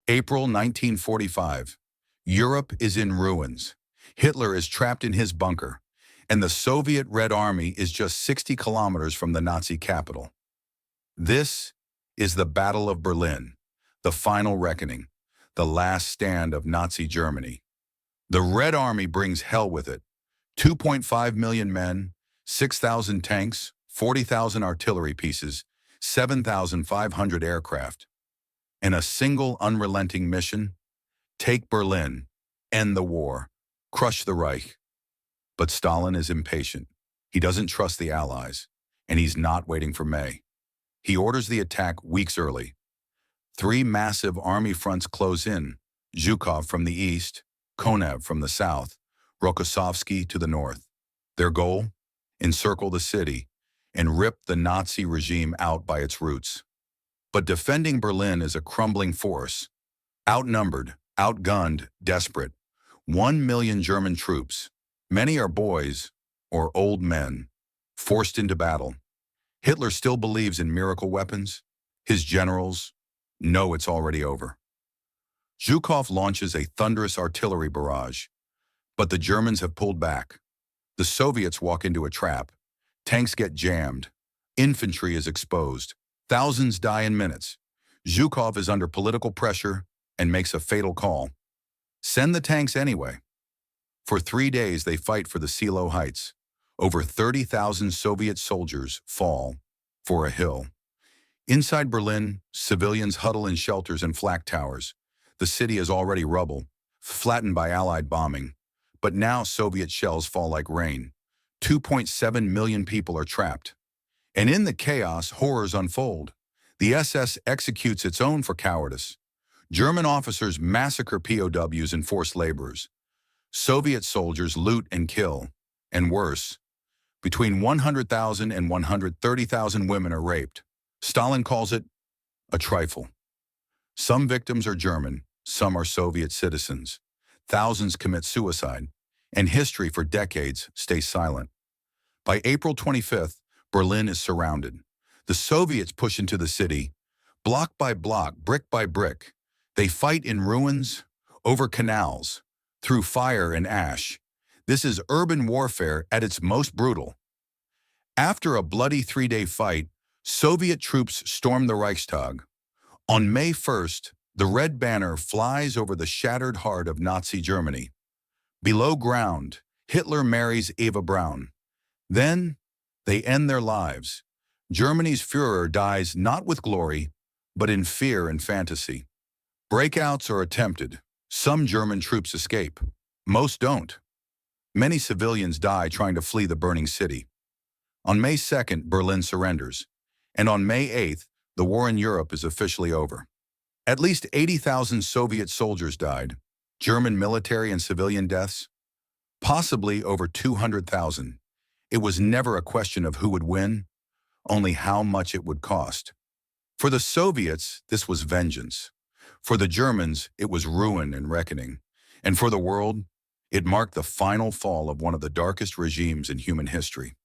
April 1945. Europe is in ruins. Hitler is trapped in his bunker, and the Soviet Red Army is just 60 kilometers from the Nazi capital. This is the Battle of Berlin, the final reckoning, the last stand of Nazi Germany. The Red Army brings hell with it. 2.5 million men, 6,000 tanks, 40,000 artillery pieces, 7,500 aircraft. And a single unrelenting mission: take Berlin, end the war, crush the Reich. But Stalin is impatient. He doesn't trust the Allies, and he's not waiting for May. He orders the attack weeks early. 3 massive army fronts close in: Zhukov from the east, Konev from the south, Rokossovsky to the north. Their goal? Encircle the city and rip the Nazi regime out by its roots. But defending Berlin is a crumbling force. Outnumbered, outgunned, desperate. 1 million German troops. Many are boys or old men, forced into battle. Hitler still believes in miracle weapons. His generals know it's already over. Zhukov launches a thunderous artillery barrage, but the Germans have pulled back. The Soviets walk into a trap. Tanks get jammed. Infantry is exposed. Thousands die in minutes. Zhukov is under political pressure and makes a fatal call: send the tanks anyway. For 3 days they fight for the Seelow Heights. Over 30,000 Soviet soldiers fall for a hill. Inside Berlin, civilians huddle in shelters and flak towers. The city is already rubble, flattened by Allied bombing. But now Soviet shells fall like rain. 2.7 million people are trapped. And in the chaos, horrors unfold. The SS executes its own for cowardice. German officers massacre POWs and forced laborers. Soviet soldiers loot and kill. And worse, between 100,000 and 130,000 women are raped. Stalin calls it a trifle. Some victims are German, some are Soviet citizens. Thousands commit suicide, and history for decades stays silent. By April 25th, Berlin is surrounded. The Soviets push into the city, block by block, brick by brick. They fight in ruins, over canals, through fire and ash. This is urban warfare at its most brutal. After a bloody 3-day fight, Soviet troops storm the Reichstag. On May 1st, the red banner flies over the shattered heart of Nazi Germany. Below ground, Hitler marries Eva Braun. Then, they end their lives. Germany's Führer dies not with glory, but in fear and fantasy. Breakouts are attempted. Some German troops escape. Most don't. Many civilians die trying to flee the burning city. On May 2nd, Berlin surrenders. And on May 8th, the war in Europe is officially over. At least 80,000 Soviet soldiers died. German military and civilian deaths? Possibly over 200,000. It was never a question of who would win, only how much it would cost. For the Soviets, this was vengeance. For the Germans, it was ruin and reckoning. And for the world, it marked the final fall of one of the darkest regimes in human history.